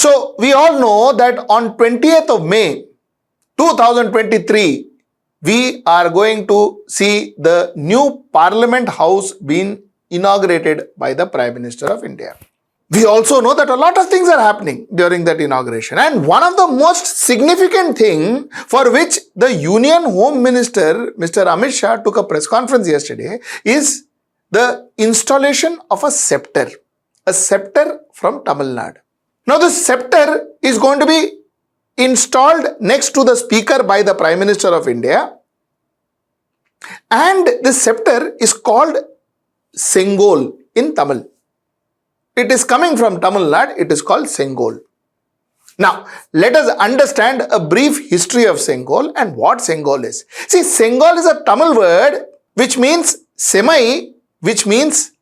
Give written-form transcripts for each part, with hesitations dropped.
So we all know that on 20th of May 2023, we are going to see the new Parliament House being inaugurated by the Prime Minister of India. We also know that a lot of things are happening during that inauguration, and one of the most significant thing for which the Union Home Minister Mr. Amit Shah took a press conference yesterday is the installation of a sceptre from Tamil Nadu. Now this sceptre is going to be installed next to the speaker by the Prime Minister of India, and this sceptre is called Sengol in Tamil. It is coming from Tamil Nadu, it is called Sengol. Now, let us understand a brief history of Sengol and what Sengol is. See, Sengol is a Tamil word which means semai, which means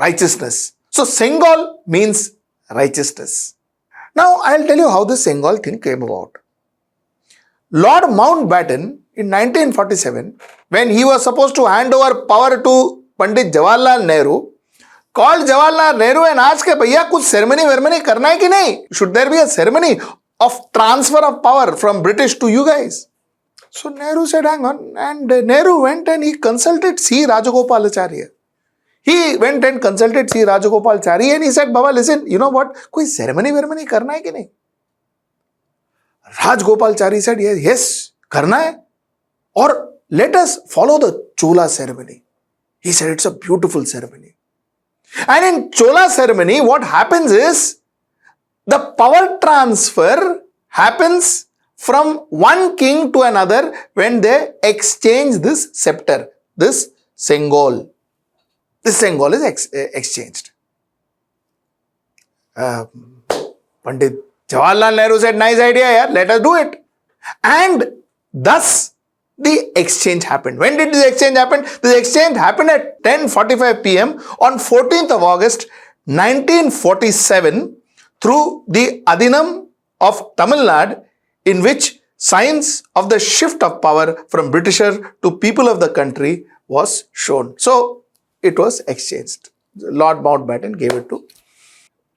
righteousness. So, Sengol means righteousness. Now, I'll tell you how this Sengol thing came about. Lord Mountbatten in 1947, when he was supposed to hand over power to Pandit Jawaharlal Nehru, called Jawaharlal Nehru and asked, "Bhaiya, kuch ceremony karna hai ki nahi? Should there be a ceremony of transfer of power from British to you guys?" So Nehru said, "Hang on." And Nehru went and he consulted C. Rajagopalacharya. He went and consulted C. Rajagopalacharya and he said, "Baba, listen, you know what? Koi ceremony karna hai ki nahi?" Rajagopalacharya said, "Yes, karna hai. Or let us follow the Chola ceremony." He said, "It's a beautiful ceremony." And in Chola ceremony, what happens is the power transfer happens from one king to another when they exchange this sceptre, this Sengol. This Sengol is exchanged. Pandit Jawaharlal Nehru said, "Nice idea, yeah, let us do it." And thus, the exchange happened. When did this exchange happen? This exchange happened at 10:45 p.m. on 14th of August 1947 through the Adhinam of Tamil Nadu, in which signs of the shift of power from Britisher to people of the country was shown. So it was exchanged. Lord Mountbatten gave it to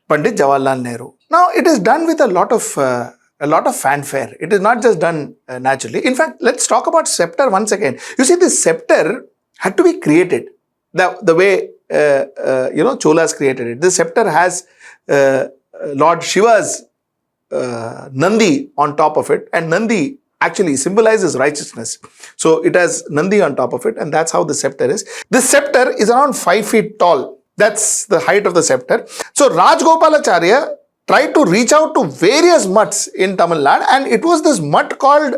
Pandit Jawaharlal Nehru. Now it is done with a lot of fanfare. It is not just done naturally. In fact, let's talk about sceptre once again. You see, this sceptre had to be created the way Cholas created it. This sceptre has Lord Shiva's Nandi on top of it, and Nandi actually symbolizes righteousness. So it has Nandi on top of it, and that's how the sceptre is. This sceptre is around 5 feet tall. That's the height of the sceptre. So Rajagopalacharya tried to reach out to various mutts in Tamil Nadu, and it was this mutt called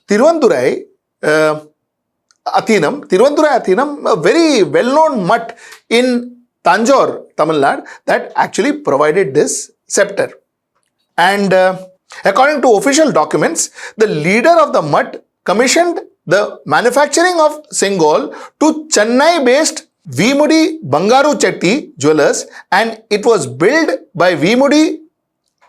Thiruvandurai Athinam, a very well-known mutt in Tanjore, Tamil Nadu, that actually provided this sceptre. And according to official documents, the leader of the mutt commissioned the manufacturing of Sengol to Chennai-based Vimudi Bangaru Chetty Jewelers, and it was built by Vimudi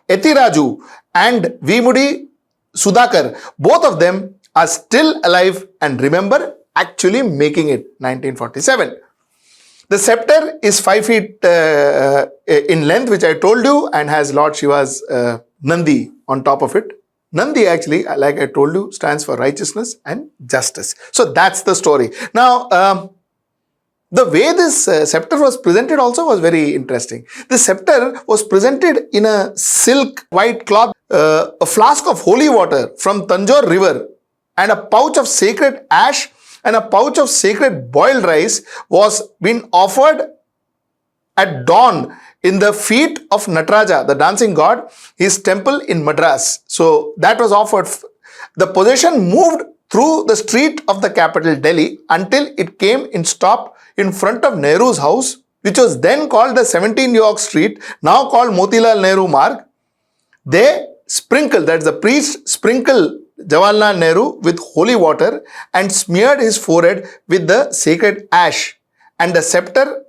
Etiraju and Vimudi Sudhakar. Both of them are still alive and remember actually making it 1947. The sceptre is 5 feet in length, which I told you, and has Lord Shiva's Nandi on top of it. Nandi actually, like I told you, stands for righteousness and justice. So that's the story. Now, the way this sceptre was presented also was very interesting. The sceptre was presented in a silk white cloth, a flask of holy water from Tanjore river, and a pouch of sacred ash and a pouch of sacred boiled rice was being offered at dawn in the feet of Nataraja, the dancing god, his temple in Madras. So that was offered. The procession moved through the street of the capital Delhi until it came in stop in front of Nehru's house, which was then called the 17 York Street, now called Motilal Nehru Marg. They sprinkled, that's the priest sprinkled Jawaharlal Nehru with holy water and smeared his forehead with the sacred ash and the sceptre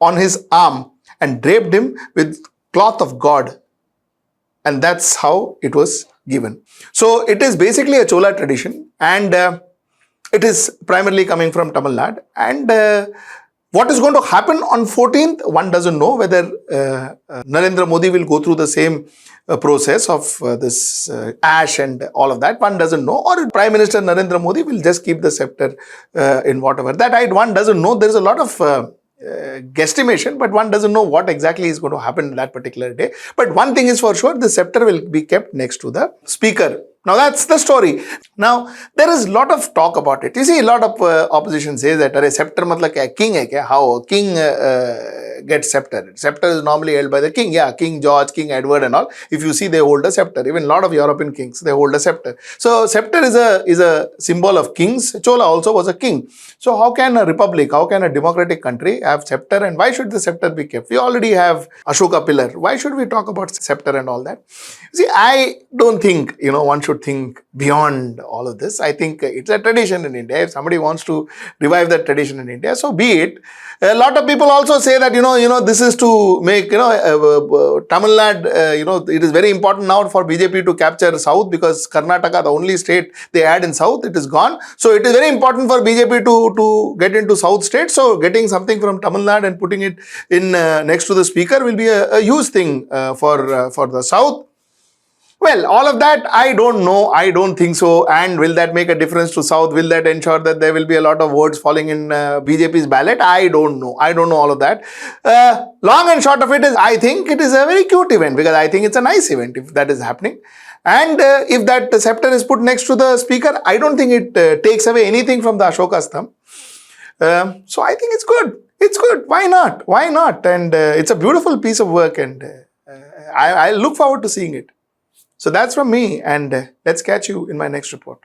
on his arm and draped him with cloth of God. And that's how it was given. So it is basically a Chola tradition, and it is primarily coming from Tamil Nadu. And what is going to happen on 14th, one doesn't know whether Narendra Modi will go through the same process of this ash and all of that. One doesn't know. Or Prime Minister Narendra Modi will just keep the scepter in whatever. One doesn't know. There is a lot of guesstimation, but one doesn't know what exactly is going to happen that particular day. But one thing is for sure, the scepter will be kept next to the speaker. Now that's the story. Now there is a lot of talk about it. You see, a lot of opposition says that scepter matlab kya, king hai kya? How a king gets scepter? Scepter is normally held by the king. Yeah, King George, King Edward and all. If you see, they hold a scepter. Even a lot of European kings, they hold a scepter. So scepter is a symbol of kings. Chola also was a king. So how can a republic, how can a democratic country have scepter, and why should the scepter be kept? We already have Ashoka pillar. Why should we talk about scepter and all that? See, I don't think, one should think beyond all of this. I think it's a tradition in India. If somebody wants to revive that tradition in India, so be it. A lot of people also say that, this is to make, Tamil Nadu, it is very important now for BJP to capture South, because Karnataka, the only state they had in South, it is gone. So it is very important for BJP to get into South states. So getting something from Tamil Nadu and putting it in next to the speaker will be a huge thing for the South. Well, all of that, I don't know. I don't think so. And will that make a difference to South? Will that ensure that there will be a lot of votes falling in BJP's ballot? I don't know. I don't know all of that. Long and short of it is, I think it is a very cute event, because I think it's a nice event if that is happening. And if that scepter is put next to the speaker, I don't think it takes away anything from the Ashoka's thumb. So I think it's good. It's good. Why not? Why not? And it's a beautiful piece of work, and I look forward to seeing it. So that's from me, and let's catch you in my next report.